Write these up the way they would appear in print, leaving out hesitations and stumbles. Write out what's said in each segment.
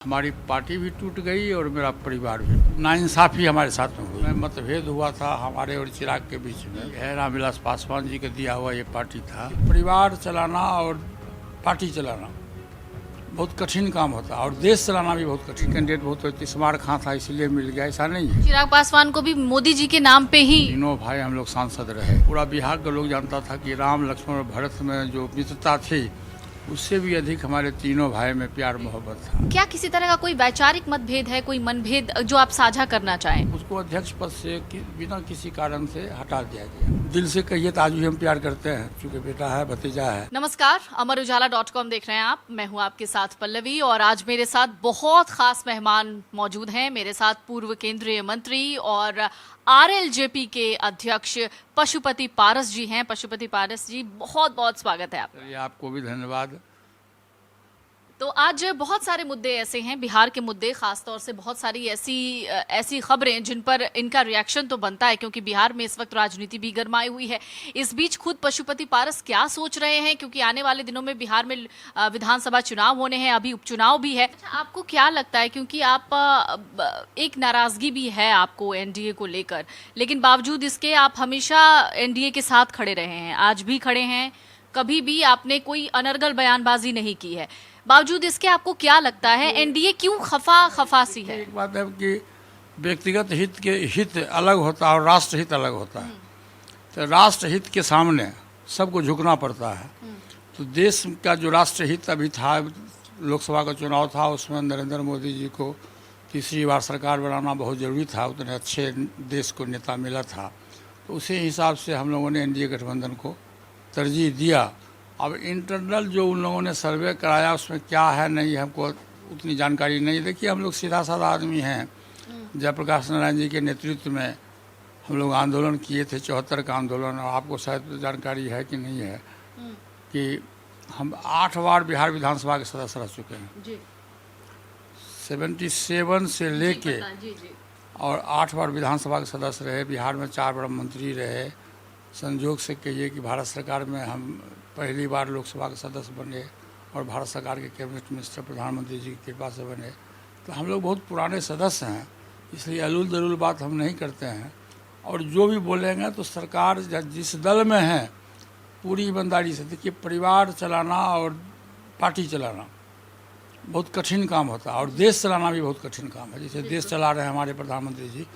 हमारी पार्टी भी टूट गई और मेरा परिवार भी। नाइंसाफी हमारे साथ में हुई। मतभेद हुआ था हमारे और चिराग के बीच में। यह रामविलास पासवान जी का दिया हुआ ये पार्टी था। परिवार चलाना और पार्टी चलाना बहुत कठिन काम होता और देश चलाना भी बहुत कठिन। कैंडिडेट बहुत स्मार खां था इसलिए मिल गया, ऐसा नहीं है। चिराग पासवान को भी मोदी जी के नाम पे ही तीनों भाई हम लोग सांसद रहे। पूरा बिहार का लोग जानता था कि राम लक्ष्मण और भरत में जो मित्रता थी उससे भी अधिक हमारे तीनों भाई में प्यार मोहब्बत था। क्या किसी तरह का कोई वैचारिक मतभेद है, कोई मनभेद जो आप साझा करना चाहें? उसको अध्यक्ष पद से बिना किसी कारण से हटा दिया गया। दिल से कहिए तो आज भी हम प्यार करते हैं, क्योंकि बेटा है, भतीजा है। नमस्कार, अमरउजाला.com देख रहे हैं आप। मैं हूं आपके साथ पल्लवी और आज मेरे साथ बहुत खास मेहमान मौजूद हैं। मेरे साथ पूर्व केंद्रीय मंत्री और RLJP के अध्यक्ष पशुपति पारस जी हैं। पशुपति पारस जी, बहुत बहुत स्वागत है आपका। चलिए, आपको भी धन्यवाद। तो आज बहुत सारे मुद्दे ऐसे हैं, बिहार के मुद्दे, खासतौर से बहुत सारी ऐसी खबरें जिन पर इनका रिएक्शन तो बनता है, क्योंकि बिहार में इस वक्त राजनीति भी गरमाई हुई है। इस बीच खुद पशुपति पारस क्या सोच रहे हैं, क्योंकि आने वाले दिनों में बिहार में विधानसभा चुनाव होने हैं, अभी उपचुनाव भी है। आपको क्या लगता है, क्योंकि आप एक नाराजगी भी है आपको एनडीए को लेकर, लेकिन बावजूद इसके आप हमेशा एनडीए के साथ खड़े रहे हैं, आज भी खड़े हैं, कभी भी आपने कोई अनर्गल बयानबाजी नहीं की है। बावजूद इसके आपको क्या लगता है एनडीए क्यों खफा सी है? एक बात है कि व्यक्तिगत हित अलग होता है और राष्ट्र हित अलग होता है। तो राष्ट्र हित के सामने सबको झुकना पड़ता है। तो देश का जो राष्ट्र हित अभी था, लोकसभा का चुनाव था, उसमें नरेंद्र मोदी जी को तीसरी बार सरकार बनाना बहुत ज़रूरी था। उतने अच्छे देश को नेता मिला था, तो उसी हिसाब से हम लोगों ने एनडीए गठबंधन को तरजीह दिया। अब इंटरनल जो उन लोगों ने सर्वे कराया उसमें क्या है नहीं, हमको उतनी जानकारी नहीं। देखिए, हम लोग सीधा साधा आदमी हैं। जयप्रकाश नारायण जी के नेतृत्व में हम लोग आंदोलन किए थे, 74 का आंदोलन। और आपको शायद जानकारी है कि नहीं है कि हम 8 बार बिहार विधानसभा के सदस्य रह चुके हैं जी। 77 से लेके और 8 बार विधानसभा के सदस्य रहे। बिहार में 4 बार मंत्री रहे। संयोग से कहिए कि भारत सरकार में हम पहली बार लोकसभा के सदस्य बने और भारत सरकार के कैबिनेट मिनिस्टर प्रधानमंत्री जी की कृपा से बने। तो हम लोग बहुत पुराने सदस्य हैं, इसलिए अलूल दलूल बात हम नहीं करते हैं। और जो भी बोलेंगे तो सरकार जिस दल में है पूरी ईमानदारी से। देखिए, परिवार चलाना और पार्टी चलाना बहुत कठिन काम होता है और देश चलाना भी बहुत कठिन काम है। जैसे देश चला रहे हैं हमारे प्रधानमंत्री जी,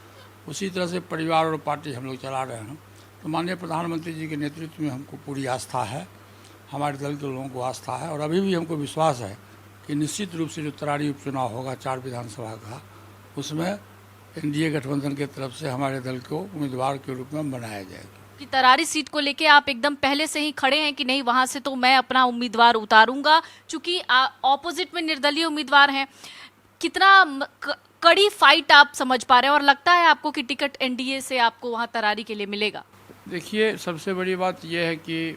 उसी तरह से परिवार और पार्टी हम लोग चला रहे हैं। तो माननीय प्रधानमंत्री जी के नेतृत्व में हमको पूरी आस्था है, हमारे दल के लोगों को आस्था है और अभी भी हमको विश्वास है कि निश्चित रूप से जो तरारी उपचुनाव होगा 4 विधानसभा का, उसमें एनडीए गठबंधन की तरफ से हमारे दल को उम्मीदवार के रूप में बनाया जाएगा। कि तरारी सीट को लेके आप एकदम पहले से ही खड़े हैं कि नहीं, वहां से तो मैं अपना उम्मीदवार उतारूंगा, क्योंकि ऑपोजिट में निर्दलीय उम्मीदवार हैं। कितना कड़ी फाइट आप समझ पा रहे हैं और लगता है आपको कि टिकट एनडीए से आपको वहां तरारी के लिए मिलेगा? देखिए, सबसे बड़ी बात यह है कि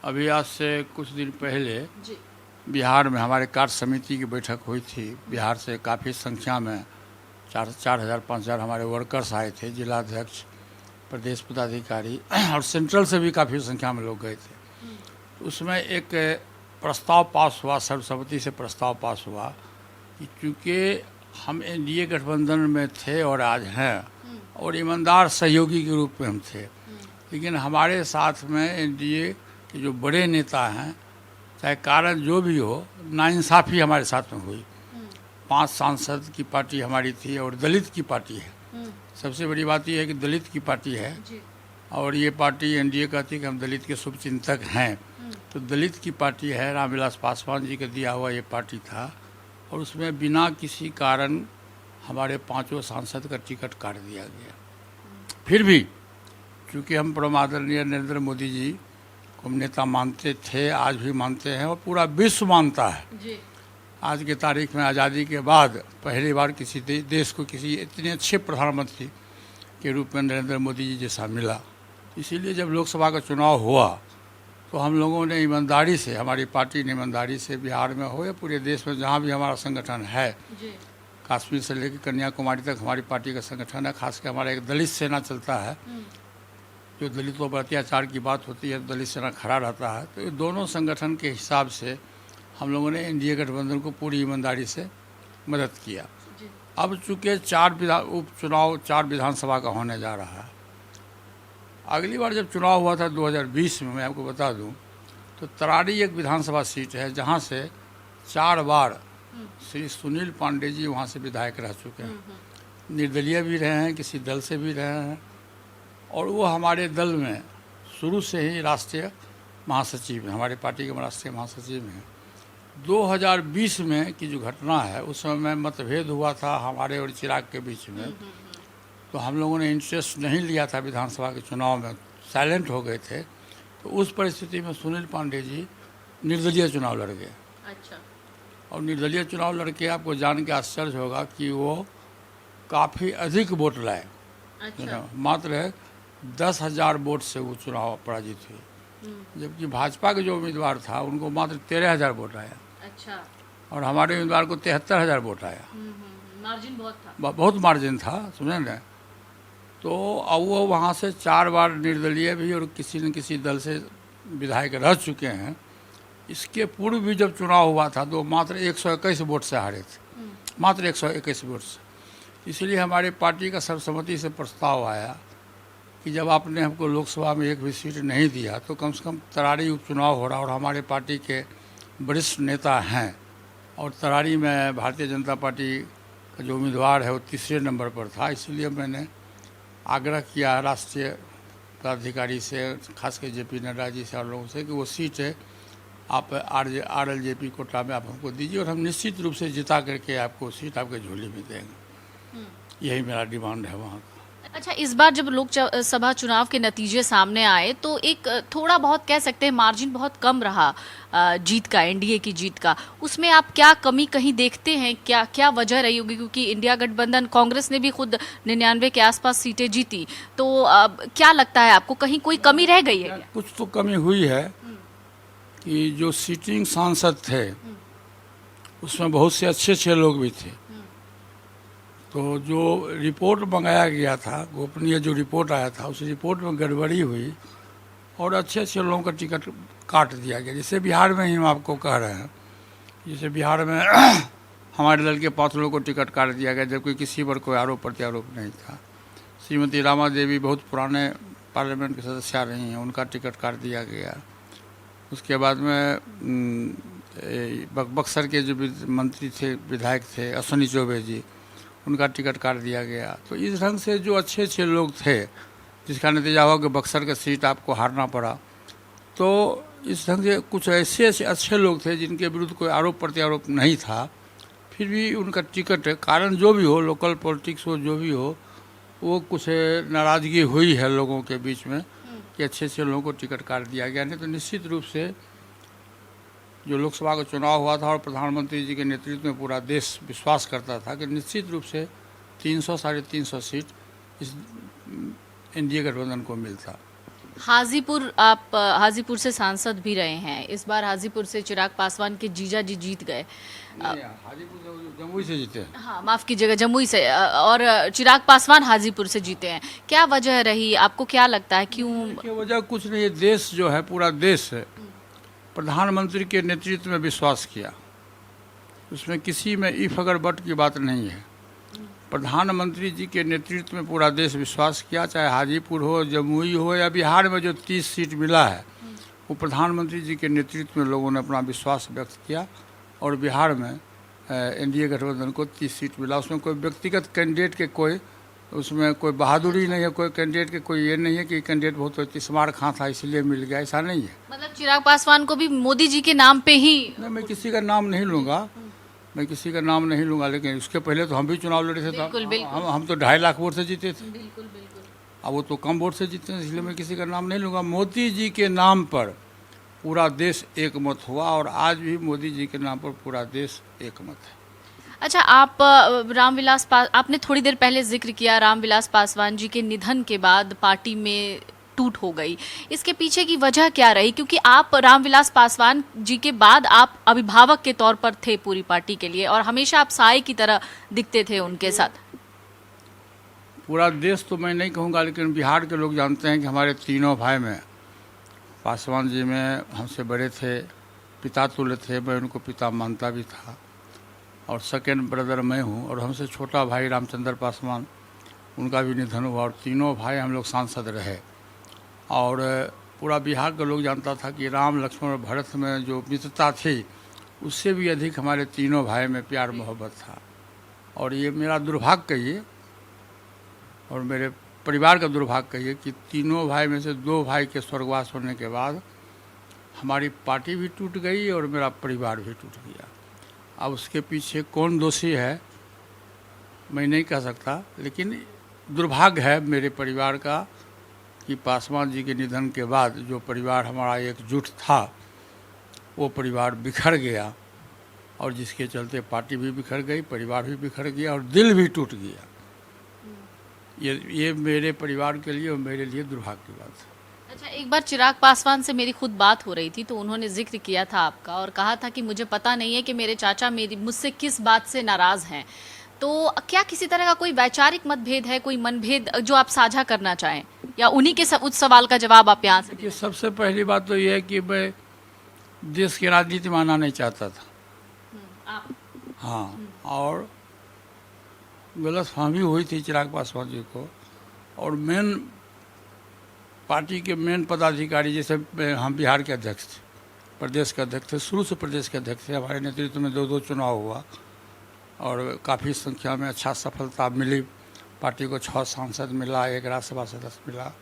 अभी आज से कुछ दिन पहले बिहार में हमारे कार्य समिति की बैठक हुई थी। बिहार से काफ़ी संख्या में 4,000-5,000 हमारे वर्कर्स आए थे, जिलाध्यक्ष, प्रदेश पदाधिकारी और सेंट्रल से भी काफ़ी संख्या में लोग गए थे। उसमें एक प्रस्ताव पास हुआ, सर्वसम्मति से प्रस्ताव पास हुआ कि चूँकि हम एनडीए गठबंधन में थे और आज हैं और ईमानदार सहयोगी के रूप में हम थे, लेकिन हमारे साथ में एनडीए के जो बड़े नेता हैं, चाहे कारण जो भी हो, नाइंसाफ़ी हमारे साथ में हुई। 5 सांसद की पार्टी हमारी थी और दलित की पार्टी है। सबसे बड़ी बात यह है कि दलित की पार्टी है और ये पार्टी एनडीए कहती है कि हम दलित के शुभचिंतक हैं। तो दलित की पार्टी है, रामविलास पासवान जी का दिया हुआ ये पार्टी था और उसमें बिना किसी कारण हमारे 5 सांसद का टिकट काट दिया गया। फिर भी चूँकि हम परम आदरणीय नरेंद्र मोदी जी को नेता मानते थे, आज भी मानते हैं और पूरा विश्व मानता है जी। आज के तारीख में आज़ादी के बाद पहली बार किसी देश को किसी इतने अच्छे प्रधानमंत्री के रूप में नरेंद्र मोदी जी जैसा मिला। इसीलिए जब लोकसभा का चुनाव हुआ तो हम लोगों ने ईमानदारी से, हमारी पार्टी ने ईमानदारी से, बिहार में हो या पूरे देश में जहाँ भी हमारा संगठन है, कश्मीर से लेकर कन्याकुमारी तक हमारी पार्टी का संगठन है। खासकर हमारा एक दलित सेना चलता है, जो दलितों पर अत्याचार की बात होती है तो दलित सेना खड़ा रहता है। तो ये दोनों संगठन के हिसाब से हम लोगों ने एनडीए गठबंधन को पूरी ईमानदारी से मदद किया। अब चूँकि 4 उपचुनाव 4 विधानसभा का होने जा रहा है। अगली बार जब चुनाव हुआ था 2020 में, मैं आपको बता दूं, तो तरारी एक विधानसभा सीट है जहां से 4 बार श्री सुनील पांडे जी वहां से विधायक रह चुके हैं। निर्दलीय भी रहे हैं, किसी दल से भी रहे हैं, और वो हमारे दल में शुरू से ही राष्ट्रीय महासचिव हैं, हमारे पार्टी के राष्ट्रीय महासचिव हैं। 2020 में की जो घटना है, उस समय मतभेद हुआ था हमारे और चिराग के बीच में, तो हम लोगों ने इंटरेस्ट नहीं लिया था विधानसभा के चुनाव में, साइलेंट हो गए थे। तो उस परिस्थिति में सुनील पांडे जी निर्दलीय चुनाव लड़ गए। अच्छा। और निर्दलीय चुनाव लड़के आपको जान के आश्चर्य होगा कि वो काफ़ी अधिक वोट लाए। अच्छा। मात्र 10,000 वोट से वो चुनाव पराजित हुए, जबकि भाजपा के जो उम्मीदवार था उनको मात्र 13,000 वोट आया। अच्छा। और हमारे उम्मीदवार को 73,000 वोट आया। मार्जिन बहुत था। बहुत मार्जिन था, समझे ना। तो अब वो वहाँ से 4 बार निर्दलीय भी और किसी न किसी दल से विधायक रह चुके हैं। इसके पूर्व भी जब चुनाव हुआ था तो मात्र 121 वोट से हारे थे, मात्र 121 वोट से। इसलिए हमारी पार्टी का सर्वसम्मति से प्रस्ताव आया कि जब आपने हमको लोकसभा में एक भी सीट नहीं दिया तो कम से कम तरारी उपचुनाव हो रहा, और हमारे पार्टी के वरिष्ठ नेता हैं, और तरारी में भारतीय जनता पार्टी का जो उम्मीदवार है वो 3रे नंबर पर था। इसलिए मैंने आग्रह किया राष्ट्रीय पदाधिकारी से, खासकर जेपी नड्डा जी से और लोगों से, कि वो सीट है आप RLJP कोटा में आप हमको दीजिए, और हम निश्चित रूप से जिता करके आपको सीट आपके झोली में देंगे। यही मेरा डिमांड है वहाँ का। अच्छा, इस बार जब लोकसभा चुनाव के नतीजे सामने आए तो एक थोड़ा बहुत कह सकते हैं मार्जिन बहुत कम रहा जीत का, एनडीए की जीत का। उसमें आप क्या कमी कहीं देखते हैं? क्या क्या वजह रही होगी? क्योंकि इंडिया गठबंधन, कांग्रेस ने भी खुद 99 के आसपास सीटें जीती, तो क्या लगता है आपको कहीं कोई कमी रह गई है? कुछ तो कमी हुई है कि जो सिटिंग सांसद थे उसमें बहुत से अच्छे लोग भी थे। तो जो रिपोर्ट मंगाया गया था, गोपनीय जो रिपोर्ट आया था, उस रिपोर्ट में गड़बड़ी हुई और अच्छे लोगों का टिकट काट दिया गया। जैसे बिहार में ही हम आपको कह रहे हैं, जैसे बिहार में हमारे दल के 5 लोगों को टिकट काट दिया गया, जबकि किसी पर कोई आरोप प्रत्यारोप नहीं था। श्रीमती रामा देवी बहुत पुराने पार्लियामेंट के सदस्य रही हैं, उनका टिकट काट दिया गया। उसके बाद में बक्सर के जो मंत्री थे, विधायक थे, अश्विनी चौबे जी, उनका टिकट काट दिया गया। तो इस ढंग से जो अच्छे लोग थे, जिसका नतीजा हुआ कि बक्सर का सीट आपको हारना पड़ा, तो इस ढंग से कुछ ऐसे अच्छे लोग थे जिनके विरुद्ध कोई आरोप प्रत्यारोप नहीं था, फिर भी उनका टिकट, कारण जो भी हो, लोकल पॉलिटिक्स हो, जो भी हो, वो कुछ नाराज़गी हुई है लोगों के बीच में कि अच्छे लोगों को टिकट काट दिया गया। नहीं तो निश्चित रूप से जो लोकसभा का चुनाव हुआ था और प्रधानमंत्री जी के नेतृत्व में पूरा देश विश्वास करता था कि निश्चित रूप से 300 साढ़े 300 सीट इस एनडीए गठबंधन को मिलता। हाजीपुर, आप हाजीपुर से सांसद भी रहे हैं। इस बार हाजीपुर से चिराग पासवान के जीजा जी जीत गए। हाजीपुर से जमुई से जीते हैं। हाँ, माफ कीजिएगा, जमुई से, और चिराग पासवान हाजीपुर से जीते हैं। क्या वजह रही? आपको क्या लगता है क्यों? वजह कुछ नहीं है, देश जो है, पूरा देश है, प्रधानमंत्री के नेतृत्व में विश्वास किया। उसमें किसी में इफ अगर बट की बात नहीं है। प्रधानमंत्री जी के नेतृत्व में पूरा देश विश्वास किया, चाहे हाजीपुर हो, जमुई हो, या बिहार में जो 30 सीट मिला है, वो प्रधानमंत्री जी के नेतृत्व में लोगों ने अपना विश्वास व्यक्त किया, और बिहार में एनडीए गठबंधन को 30 सीट मिला। उसमें कोई व्यक्तिगत कैंडिडेट के उसमें कोई बहादुरी नहीं है, कोई कैंडिडेट के कोई ये नहीं है कि कैंडिडेट बहुत तिस्मार खां था इसलिए मिल गया, ऐसा नहीं है। मतलब चिराग पासवान को भी मोदी जी के नाम पे ही? नहीं, मैं किसी का नाम नहीं लूँगा, मैं किसी का नाम नहीं लूँगा, लेकिन उसके पहले तो हम भी चुनाव लड़े थे। बिल्कुल, बिल्कुल। हम तो 2.5 लाख वोट से जीते थे। बिल्कुल बिल्कुल। अब वो तो कम वोट से जीते हैं, इसलिए मैं किसी का नाम नहीं लूँगा। मोदी जी के नाम पर पूरा देश एकमत हुआ, और आज भी मोदी जी के नाम पर पूरा देश एकमत है। अच्छा, आप आपने थोड़ी देर पहले जिक्र किया रामविलास पासवान जी के निधन के बाद पार्टी में टूट हो गई। इसके पीछे की वजह क्या रही? क्योंकि आप रामविलास पासवान जी के बाद आप अभिभावक के तौर पर थे पूरी पार्टी के लिए, और हमेशा आप साए की तरह दिखते थे उनके साथ। पूरा देश तो मैं नहीं कहूँगा, लेकिन बिहार के लोग जानते हैं कि हमारे तीनों भाई में पासवान जी में हमसे बड़े थे, पिता तुल्य थे, मैं उनको पिता मानता भी था। और सेकेंड ब्रदर मैं हूँ, और हमसे छोटा भाई रामचंद्र पासवान, उनका भी निधन हुआ, और तीनों भाई हम लोग सांसद रहे। और पूरा बिहार का लोग जानता था कि राम लक्ष्मण और भरत में जो मित्रता थी, उससे भी अधिक हमारे तीनों भाई में प्यार मोहब्बत था। और ये मेरा दुर्भाग्य कहिए और मेरे परिवार का दुर्भाग्य कहिए कि तीनों भाई में से 2 भाई के स्वर्गवास होने के बाद हमारी पार्टी भी टूट गई और मेरा परिवार भी टूट गया। अब उसके पीछे कौन दोषी है मैं नहीं कह सकता, लेकिन दुर्भाग्य है मेरे परिवार का कि पासवान जी के निधन के बाद जो परिवार हमारा एकजुट था वो परिवार बिखर गया, और जिसके चलते पार्टी भी बिखर गई, परिवार भी बिखर गया और दिल भी टूट गया। ये मेरे परिवार के लिए और मेरे लिए दुर्भाग्य की बात है। अच्छा, एक बार चिराग पासवान से मेरी खुद बात हो रही थी तो उन्होंने जिक्र किया था आपका और कहा था कि मुझे पता नहीं है कि मेरे चाचा मुझसे किस बात से नाराज हैं। तो क्या किसी तरह का कोई वैचारिक मतभेद है, कोई मनभेद जो आप साझा करना चाहें, या उन्हीं के उस सवाल का जवाब आप यहाँ से देखिए, सबसे पहली बात तो ये है कि मैं देश की राजनीति में आना नहीं चाहता था। आप हाँ, और गलतफहमी हुई थी चिराग पासवान जी को, और मेन पार्टी के मेन पदाधिकारी, जैसे हम बिहार के अध्यक्ष थे, प्रदेश के अध्यक्ष थे, शुरू से प्रदेश के अध्यक्ष थे। हमारे नेतृत्व में 2 चुनाव हुआ और काफ़ी संख्या में अच्छा सफलता मिली। पार्टी को 6 सांसद मिला, 1 राज्यसभा सदस्य मिला,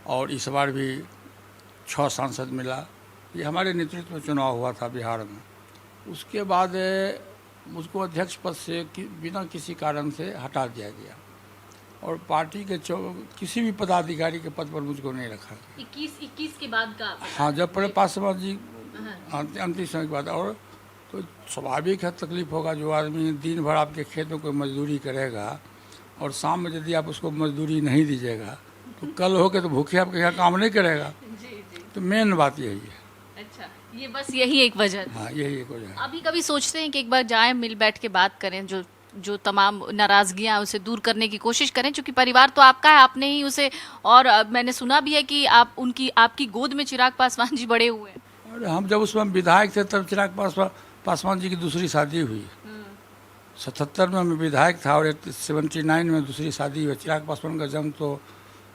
और इस बार भी 6 सांसद मिला। ये हमारे नेतृत्व में चुनाव हुआ था बिहार में। उसके बाद मुझको अध्यक्ष पद से बिना किसी कारण से हटा दिया गया, और पार्टी के किसी भी पदाधिकारी के पद पर मुझको नहीं रखा गया। 21 के बाद का? हाँ, जब पासवान जी अंतिम समय के बाद। और तो स्वाभाविक है तकलीफ होगा, जो आदमी दिन भर आपके खेत में कोई मजदूरी करेगा और शाम में यदि आप उसको मजदूरी नहीं दीजिएगा तो कल होके तो भूखे आपके यहाँ काम नहीं करेगा। तो मेन बात यही है। अच्छा, ये बस यही एक वजह है। हाँ, यही एक वजह है। अभी कभी सोचते हैं कि एक बार जाएं, मिल बैठ के बात करें, जो तमाम नाराजगियां उसे दूर करने की कोशिश करें, क्योंकि परिवार तो आपका है, आपने ही उसे। और मैंने सुना भी है कि आपकी गोद में चिराग पासवान जी बड़े हुए हैं। और हम जब उसमें विधायक थे तब चिराग पासवान जी की दूसरी शादी हुई। 77 में मैं विधायक था और 79 में दूसरी शादी हुई। चिराग पासवान का जन्म तो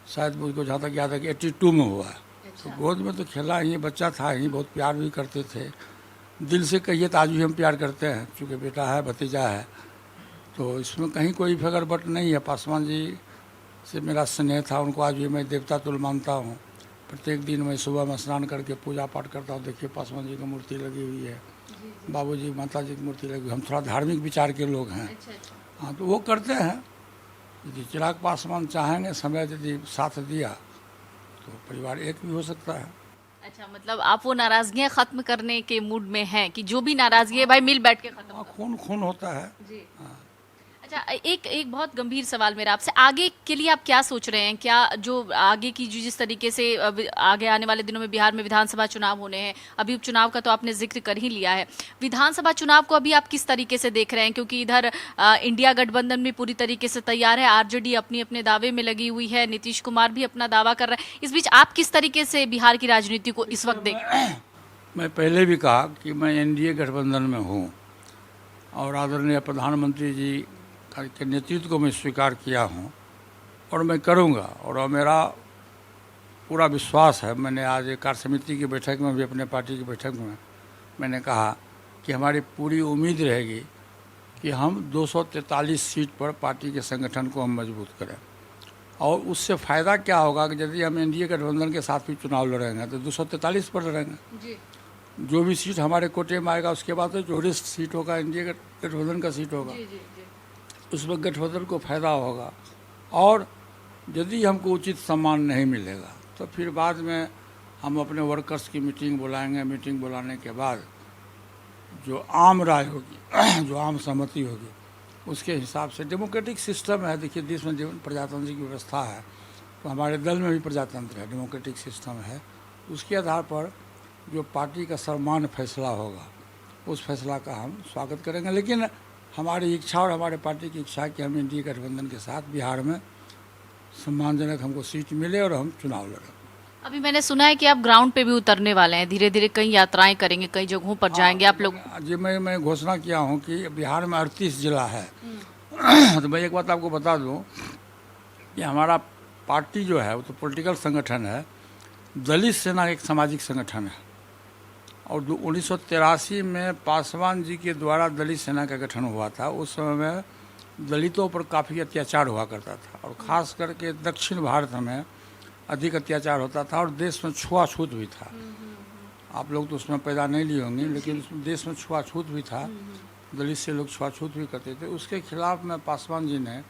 शायद मुझको जहाँ तक याद है कि 82 में हुआ। तो गोद में तो खेला ही, बच्चा था ही, बहुत प्यार भी करते थे। दिल से कहिए तो आज भी हम प्यार करते हैं, चूँकि बेटा है, भतीजा है, तो इसमें कहीं कोई फिकर बट नहीं है। पासवान जी से मेरा स्नेह था, उनको आज भी मैं देवता तुल्य मानता हूँ। प्रत्येक दिन मैं सुबह में स्नान करके पूजा पाठ करता हूँ। देखिए, पासवान जी की मूर्ति लगी हुई है, बाबूजी माता जी की मूर्ति लगी हुई। हम थोड़ा धार्मिक विचार के लोग हैं। हाँ, तो वो करते हैं। यदि चिराग पासवान चाहेंगे, समय यदि साथ दिया तो परिवार एक भी हो सकता है। अच्छा, मतलब आप वो नाराजगियां खत्म करने के मूड में हैं कि जो भी नाराजगी है भाई मिल बैठ के खत्म। खून खून होता है जी। हाँ। अच्छा, एक बहुत गंभीर सवाल मेरा आपसे, आगे के लिए आप क्या सोच रहे हैं? क्या जो आगे की जिस तरीके से आगे आने वाले दिनों में बिहार में विधानसभा चुनाव होने हैं, अभी उपचुनाव का तो आपने जिक्र कर ही लिया है, विधानसभा चुनाव को अभी आप किस तरीके से देख रहे हैं? क्योंकि इधर इंडिया गठबंधन भी पूरी तरीके से तैयार है, आरजेडी अपने अपने दावे में लगी हुई है, नीतीश कुमार भी अपना दावा कर रहे हैं। इस बीच आप किस तरीके से बिहार की राजनीति को इस वक्त देख रहे हैं? मैं पहले भी कहा कि मैं एनडीए गठबंधन में हूँ, और आदरणीय प्रधानमंत्री जी के नेतृत्व को मैं स्वीकार किया हूँ और मैं करूँगा। और मेरा पूरा विश्वास है। मैंने आज एक कार्य समिति की बैठक में भी, अपने पार्टी की बैठक में मैंने कहा कि हमारी पूरी उम्मीद रहेगी कि हम 243 सीट पर पार्टी के संगठन को हम मजबूत करें। और उससे फ़ायदा क्या होगा कि यदि हम एनडीए गठबंधन के साथ भी चुनाव लड़ेंगे तो 243 पर लड़ेंगे। जो भी सीट हमारे कोटे में आएगा उसके बाद जो रिस्ट सीट होगा एनडीए गठबंधन का सीट होगा, उसमें गठबंधन को फ़ायदा होगा। और यदि हमको उचित सम्मान नहीं मिलेगा तो फिर बाद में हम अपने वर्कर्स की मीटिंग बुलाएंगे। मीटिंग बुलाने के बाद जो आम राय होगी, जो आम सहमति होगी, उसके हिसाब से डेमोक्रेटिक सिस्टम है। देखिए, देश में प्रजातांत्रिक व्यवस्था है, तो हमारे दल में भी प्रजातंत्र है, डेमोक्रेटिक सिस्टम है। उसके आधार पर जो पार्टी का सर्वमान्य फैसला होगा उस फैसला का हम स्वागत करेंगे। लेकिन हमारी इच्छा और हमारे पार्टी की इच्छा है कि हम एनडीए गठबंधन के साथ बिहार में सम्मानजनक हमको सीट मिले और हम चुनाव लड़ें। अभी मैंने सुना है कि आप ग्राउंड पे भी उतरने वाले हैं, धीरे धीरे कई यात्राएं करेंगे, कई जगहों पर जाएंगे आप लोग। जी मैं घोषणा किया हूँ कि बिहार में 38 जिला है। तो मैं एक बात आपको बता दूँ कि हमारा पार्टी जो है वो तो पॉलिटिकल संगठन है, दलित सेना एक सामाजिक संगठन है। और 1983 में पासवान जी के द्वारा दलित सेना का गठन हुआ था। उस समय में दलितों पर काफ़ी अत्याचार हुआ करता था और ख़ास करके दक्षिण भारत में अधिक अत्याचार होता था और देश में छुआछूत भी था। आप लोग तो उसमें पैदा नहीं लिए होंगे, लेकिन उसमें देश में छुआछूत भी था, दलित से लोग छुआछूत भी करते थे। उसके खिलाफ में पासवान जी ने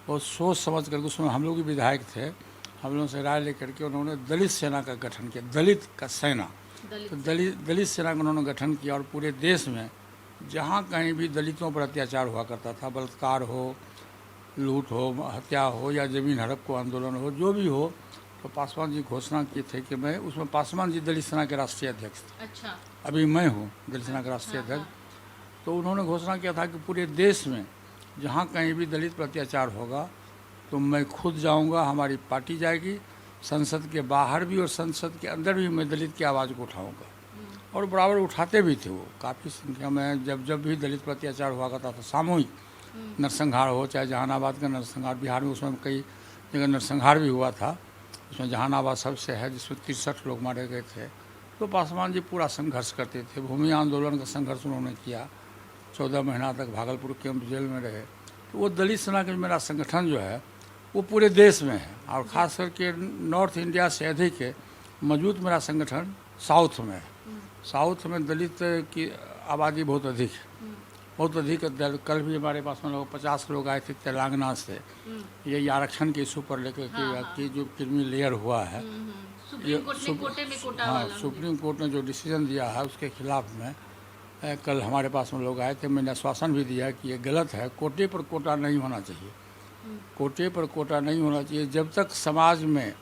बहुत सोच समझ करके, उसमें हम लोग भी विधायक थे, हम लोगों से राय लेकर के उन्होंने दलित सेना का गठन किया, दलित का सेना। तो दलित सेना का उन्होंने गठन किया और पूरे देश में जहाँ कहीं भी दलितों पर अत्याचार हुआ करता था, बलात्कार हो, लूट हो, हत्या हो या ज़मीन हड़प को आंदोलन हो, जो भी हो, तो पासवान जी घोषणा किए थे कि मैं उसमें पासवान जी दलित सेना के राष्ट्रीय अध्यक्ष थे। अच्छा। अभी मैं हूँ दलित सेना का राष्ट्रीय अध्यक्ष। तो उन्होंने घोषणा किया था कि पूरे देश में जहाँ कहीं भी दलित पर अत्याचार होगा तो मैं खुद जाऊँगा, हमारी पार्टी जाएगी, संसद के बाहर भी और संसद के अंदर भी मैं दलित की आवाज़ को उठाऊँगा। और बराबर उठाते भी थे वो, काफ़ी संख्या में। जब भी दलित पर अत्याचार हुआ करता था, सामूहिक नरसंहार हो, चाहे जहानाबाद का नरसंहार, बिहार में उसमें कई जगह नरसंहार भी हुआ था, उसमें जहानाबाद सबसे है जिसमें 63 लोग मारे गए थे। तो पासवान जी पूरा संघर्ष करते थे, भूमि आंदोलन का संघर्ष उन्होंने किया, 14 महीना तक भागलपुर कैंप जेल में रहे। तो वो दलित सेना का मेरा संगठन जो है वो पूरे देश में है और ख़ास करके नॉर्थ इंडिया से अधिक है मौजूद मेरा संगठन साउथ में है। साउथ में दलित की आबादी बहुत अधिक है, बहुत अधिक। कल भी हमारे पास में लोग 50 लोग आए थे तेलंगाना से, यही आरक्षण के इशू पर लेकर के जो क्रीमी लेयर हुआ है, सुप्रीम कोर्ट ने जो डिसीजन दिया है उसके खिलाफ में कल हमारे पास में लोग आए थे। मैंने आश्वासन भी दिया कि ये गलत है, कोटे पर कोटा नहीं होना चाहिए, कोटे पर कोटा नहीं होना चाहिए। जब तक समाज में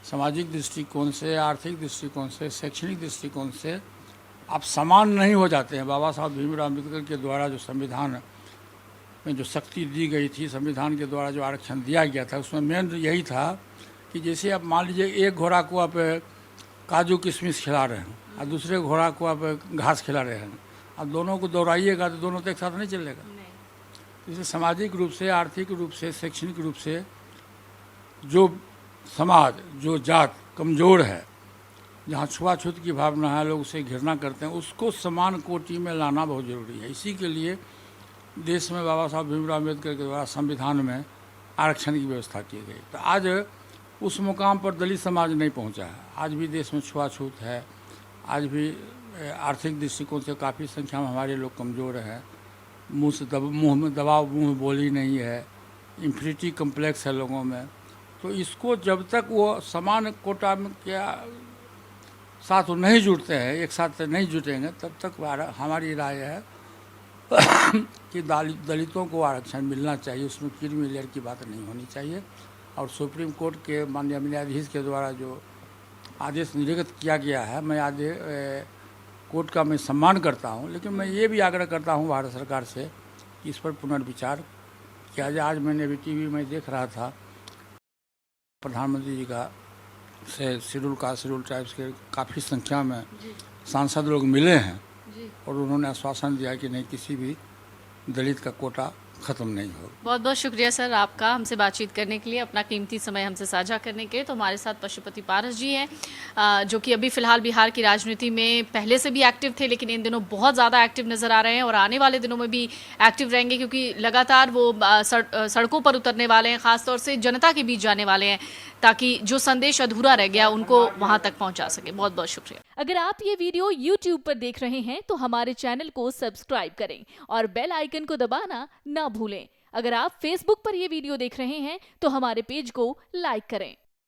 सामाजिक दृष्टिकोण से, आर्थिक दृष्टिकोण से, शैक्षणिक दृष्टिकोण से आप समान नहीं हो जाते हैं। बाबा साहब भीमराव अम्बेडकर के द्वारा जो संविधान में जो शक्ति दी गई थी, संविधान के द्वारा जो आरक्षण दिया गया था, उसमें मेन यही था कि जैसे आप मान लीजिए एक घोड़ा को आप काजू किशमिश खिला रहे हैं और दूसरे घोड़ा को आप घास खिला रहे हैं, अब दोनों को दौड़ाइएगा तो दोनों तो एक साथ नहीं चलेगा। इसलिए सामाजिक रूप से, आर्थिक रूप से, शैक्षणिक रूप से जो समाज, जो जात कमज़ोर है, जहाँ छुआछूत की भावना है, लोग उसे घृणा करते हैं, उसको समान कोटि में लाना बहुत ज़रूरी है। इसी के लिए देश में बाबा साहब भीमराव अम्बेडकर के द्वारा संविधान में आरक्षण की व्यवस्था की गई। तो आज उस मुकाम पर दलित समाज नहीं पहुंचा है। आज भी देश में छुआछूत है, आज भी आर्थिक दृष्टिकोण से काफ़ी संख्या में हमारे लोग कमज़ोर हैं, मुँह में दबाव, मुँह बोली नहीं है, इंफिनिटी कम्प्लेक्स है लोगों में। तो इसको जब तक वो समान कोटा में क्या साथ नहीं जुड़ते हैं, एक साथ नहीं जुटेंगे, तब तक हमारी राय है कि दलितों को आरक्षण मिलना चाहिए, उसमें क्रीमी लेयर की बात नहीं होनी चाहिए। और सुप्रीम कोर्ट के माननीय न्यायाधीश के द्वारा जो आदेश निर्गत किया गया है, मैं कोर्ट का मैं सम्मान करता हूं, लेकिन मैं ये भी आग्रह करता हूं भारत सरकार से कि इस पर पुनर्विचार किया जाए। आज मैंने अभी टीवी में देख रहा था, प्रधानमंत्री जी का से शेड्यूल कास्ट, शेड्यूल ट्राइब्स के काफ़ी संख्या में सांसद लोग मिले हैं और उन्होंने आश्वासन दिया कि नहीं, किसी भी दलित का कोटा खत्म नहीं हो। बहुत बहुत शुक्रिया सर आपका हमसे बातचीत करने के लिए, अपना कीमती समय हमसे साझा करने के लिए। तो हमारे साथ पशुपति पारस जी हैं जो कि अभी फिलहाल बिहार की राजनीति में पहले से भी एक्टिव थे, लेकिन इन दिनों बहुत ज़्यादा एक्टिव नजर आ रहे हैं और आने वाले दिनों में भी एक्टिव रहेंगे, क्योंकि लगातार वो सड़कों पर उतरने वाले हैं, खासतौर से जनता के बीच जाने वाले हैं, ताकि जो संदेश अधूरा रह गया उनको वहां तक पहुंचा सके। बहुत बहुत शुक्रिया। अगर आप ये वीडियो YouTube पर देख रहे हैं तो हमारे चैनल को सब्सक्राइब करें और बेल आइकन को दबाना ना भूलें। अगर आप Facebook पर ये वीडियो देख रहे हैं तो हमारे पेज को लाइक करें।